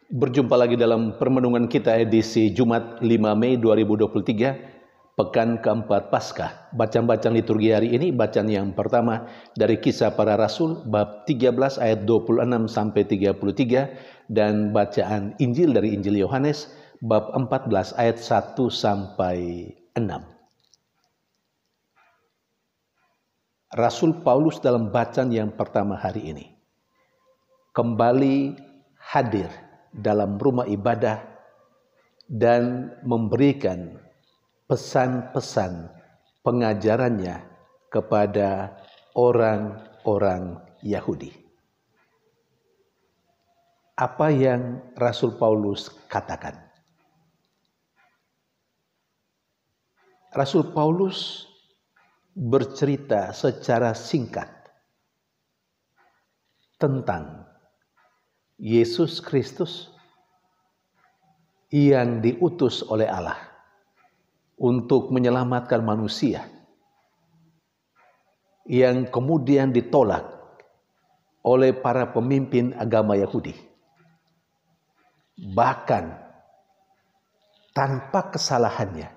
Berjumpa lagi dalam permenungan kita edisi Jumat 5 Mei 2023, pekan keempat Paskah. Bacaan-bacaan liturgi hari ini, bacaan yang pertama dari Kisah Para Rasul bab 13 ayat 26 sampai 33 dan bacaan Injil dari Injil Yohanes bab 14 ayat 1 sampai 6. Rasul Paulus dalam bacaan yang pertama hari ini kembali hadir dalam rumah ibadah dan memberikan pesan-pesan pengajarannya kepada orang-orang Yahudi. Apa yang Rasul Paulus katakan? Rasul Paulus bercerita secara singkat tentang Yesus Kristus yang diutus oleh Allah untuk menyelamatkan manusia, yang kemudian ditolak oleh para pemimpin agama Yahudi, bahkan tanpa kesalahannya,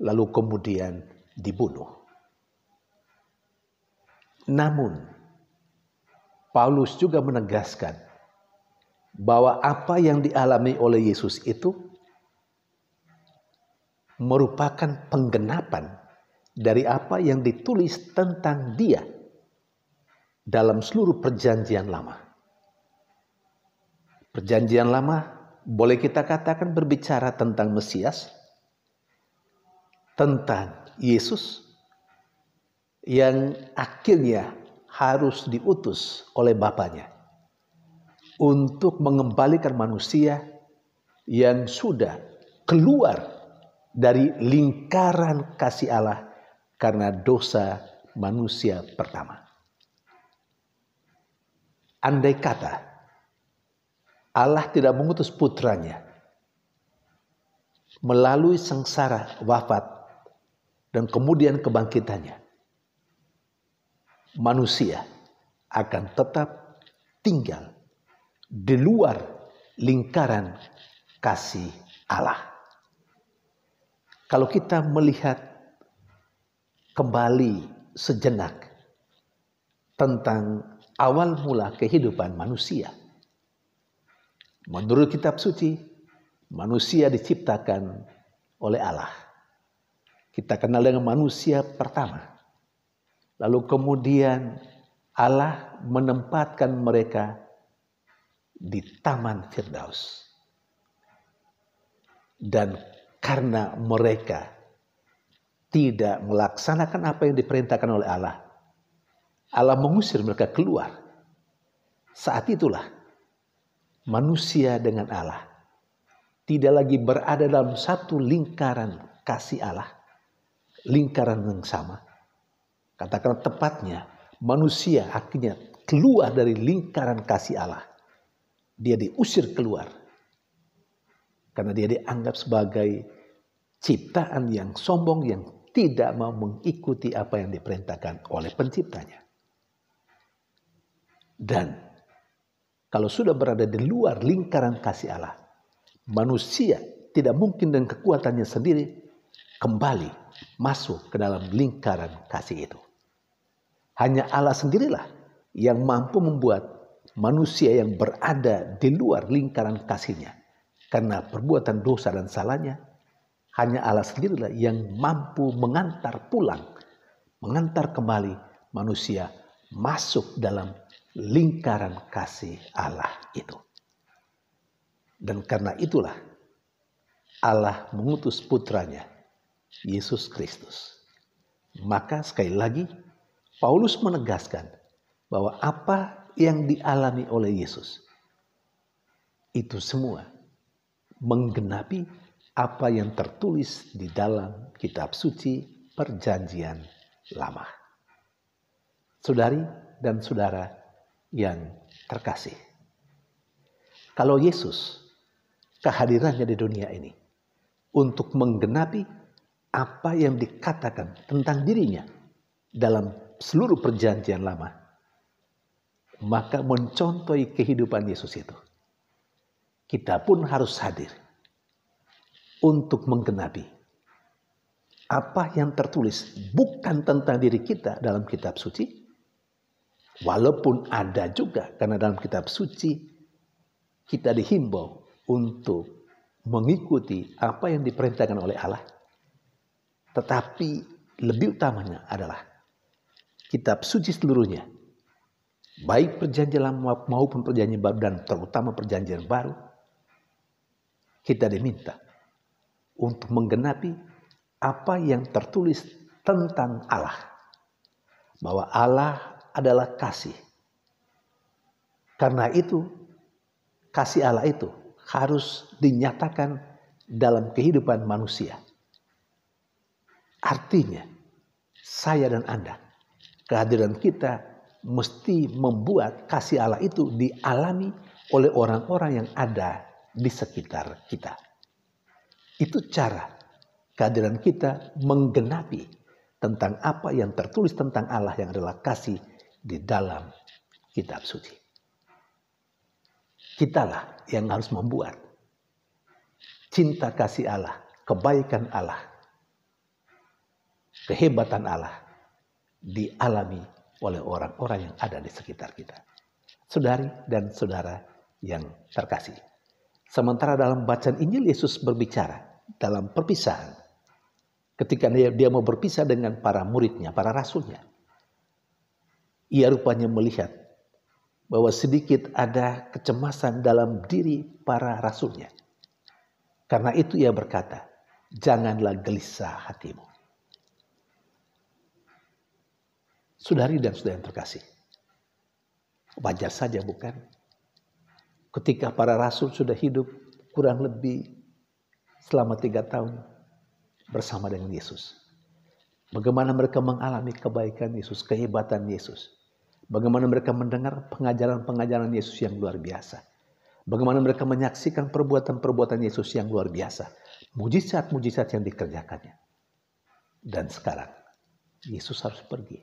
lalu kemudian dibunuh. Namun Paulus juga menegaskan bahwa apa yang dialami oleh Yesus itu merupakan penggenapan dari apa yang ditulis tentang Dia dalam seluruh perjanjian lama. Perjanjian lama boleh kita katakan berbicara tentang Mesias, tentang Yesus yang akhirnya harus diutus oleh Bapanya untuk mengembalikan manusia yang sudah keluar dari lingkaran kasih Allah karena dosa manusia pertama. Andai kata Allah tidak mengutus putranya melalui sengsara wafat dan kemudian kebangkitannya, manusia akan tetap tinggal di luar lingkaran kasih Allah. Kalau kita melihat kembali sejenak tentang awal mula kehidupan manusia, menurut kitab suci, manusia diciptakan oleh Allah. Kita kenal dengan manusia pertama. Lalu kemudian Allah menempatkan mereka di Taman Firdaus. Dan karena mereka tidak melaksanakan apa yang diperintahkan oleh Allah, Allah mengusir mereka keluar. Saat itulah manusia dengan Allah tidak lagi berada dalam satu lingkaran kasih Allah, lingkaran yang sama. Katakan tepatnya, manusia akhirnya keluar dari lingkaran kasih Allah. Dia diusir keluar karena dia dianggap sebagai ciptaan yang sombong, yang tidak mau mengikuti apa yang diperintahkan oleh penciptanya. Dan kalau sudah berada di luar lingkaran kasih Allah, manusia tidak mungkin dengan kekuatannya sendiri kembali masuk ke dalam lingkaran kasih itu. Hanya Allah sendirilah yang mampu membuat manusia yang berada di luar lingkaran kasih-Nya karena perbuatan dosa dan salahnya. Hanya Allah sendirilah yang mampu mengantar pulang, mengantar kembali manusia masuk dalam lingkaran kasih Allah itu. Dan karena itulah Allah mengutus putranya, Yesus Kristus. Maka sekali lagi Paulus menegaskan bahwa apa yang dialami oleh Yesus itu semua menggenapi apa yang tertulis di dalam kitab suci perjanjian lama. Saudari dan saudara yang terkasih, kalau Yesus kehadirannya di dunia ini untuk menggenapi apa yang dikatakan tentang dirinya dalam seluruh perjanjian lama, maka mencontohi kehidupan Yesus itu kita pun harus hadir untuk menggenapi apa yang tertulis bukan tentang diri kita dalam kitab suci. Walaupun ada juga, karena dalam kitab suci kita dihimbau untuk mengikuti apa yang diperintahkan oleh Allah. Tetapi lebih utamanya adalah kitab suci seluruhnya, baik perjanjian lama maupun perjanjian baru, dan terutama perjanjian baru, kita diminta untuk menggenapi apa yang tertulis tentang Allah. Bahwa Allah adalah kasih. Karena itu, kasih Allah itu harus dinyatakan dalam kehidupan manusia. Artinya, saya dan Anda, kehadiran kita mesti membuat kasih Allah itu dialami oleh orang-orang yang ada di sekitar kita. Itu cara kehadiran kita menggenapi tentang apa yang tertulis tentang Allah yang adalah kasih di dalam kitab suci. Kitalah yang harus membuat cinta kasih Allah, kebaikan Allah, kehebatan Allah dialami oleh orang-orang yang ada di sekitar kita. Saudari dan saudara yang terkasih. Sementara dalam bacaan Injil Yesus berbicara dalam perpisahan. Ketika dia mau berpisah dengan para muridnya, para rasulnya. Ia rupanya melihat bahwa sedikit ada kecemasan dalam diri para rasulnya. Karena itu ia berkata, janganlah gelisah hatimu. Saudari dan saudara yang terkasih. Wajar saja bukan? Ketika para rasul sudah hidup kurang lebih selama 3 tahun bersama dengan Yesus. Bagaimana mereka mengalami kebaikan Yesus, kehebatan Yesus. Bagaimana mereka mendengar pengajaran-pengajaran Yesus yang luar biasa. Bagaimana mereka menyaksikan perbuatan-perbuatan Yesus yang luar biasa. Mujizat-mujizat yang dikerjakannya. Dan sekarang, Yesus harus pergi.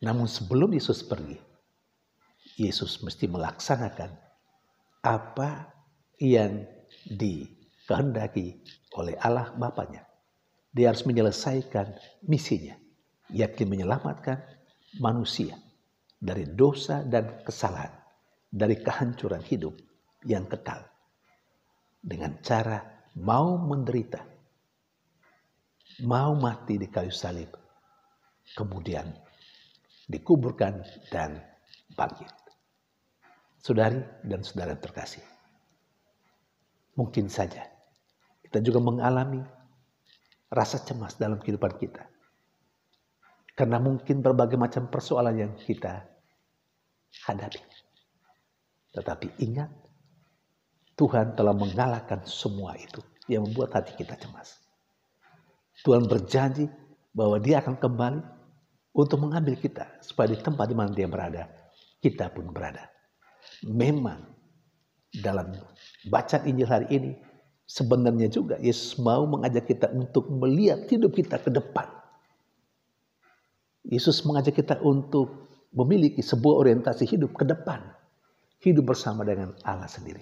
Namun sebelum Yesus pergi, Yesus mesti melaksanakan apa yang dikehendaki oleh Allah Bapanya. Dia harus menyelesaikan misinya, yakni menyelamatkan manusia dari dosa dan kesalahan, dari kehancuran hidup yang kekal. Dengan cara mau menderita, mau mati di kayu salib, kemudian dikuburkan dan bangkit. Saudari dan saudara terkasih, mungkin saja kita juga mengalami rasa cemas dalam kehidupan kita. Karena mungkin berbagai macam persoalan yang kita hadapi. Tetapi ingat, Tuhan telah mengalahkan semua itu yang membuat hati kita cemas. Tuhan berjanji bahwa Dia akan kembali untuk mengambil kita supaya di tempat di mana Dia berada, kita pun berada. Memang dalam bacaan Injil hari ini, sebenarnya juga Yesus mau mengajak kita untuk melihat hidup kita ke depan. Yesus mengajak kita untuk memiliki sebuah orientasi hidup ke depan. Hidup bersama dengan Allah sendiri.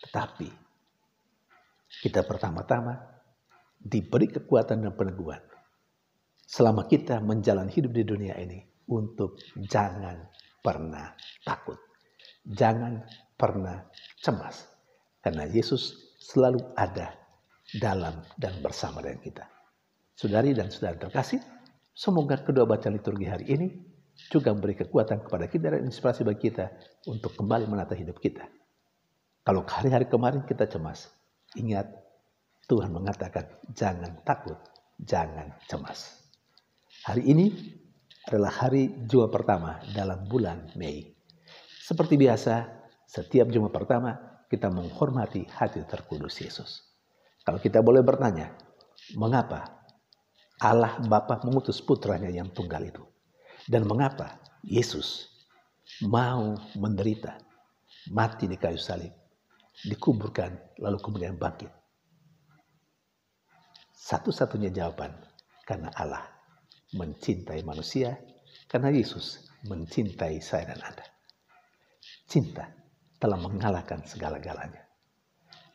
Tetapi kita pertama-tama diberi kekuatan dan peneguhan selama kita menjalani hidup di dunia ini untuk jangan pernah takut. Jangan pernah cemas. Karena Yesus selalu ada dalam dan bersama dengan kita. Saudari dan saudara terkasih, semoga kedua bacaan liturgi hari ini juga memberi kekuatan kepada kita dan inspirasi bagi kita untuk kembali menata hidup kita. Kalau hari-hari kemarin kita cemas, ingat Tuhan mengatakan jangan takut, jangan cemas. Hari ini adalah hari Jumat pertama dalam bulan Mei. Seperti biasa, setiap Jumat pertama kita menghormati hati terkudus Yesus. Kalau kita boleh bertanya, mengapa Allah Bapa mengutus putranya yang tunggal itu? Dan mengapa Yesus mau menderita, mati di kayu salib, dikuburkan, lalu kemudian bangkit? Satu-satunya jawaban, karena Allah mencintai manusia, karena Yesus mencintai saya dan Anda. Cinta telah mengalahkan segala-galanya.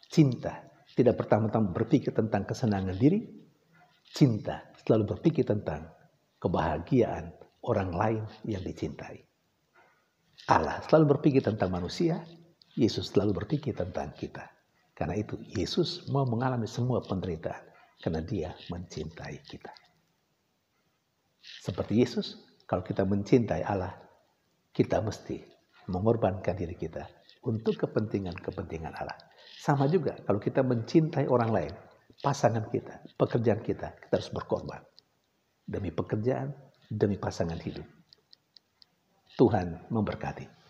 Cinta tidak pertama-tama berpikir tentang kesenangan diri. Cinta selalu berpikir tentang kebahagiaan orang lain yang dicintai. Allah selalu berpikir tentang manusia. Yesus selalu berpikir tentang kita. Karena itu Yesus mau mengalami semua penderitaan. Karena dia mencintai kita. Seperti Yesus, kalau kita mencintai Allah, kita mesti mengorbankan diri kita untuk kepentingan-kepentingan Allah. Sama juga kalau kita mencintai orang lain, pasangan kita, pekerjaan kita harus berkorban. Demi pekerjaan, demi pasangan hidup. Tuhan memberkati.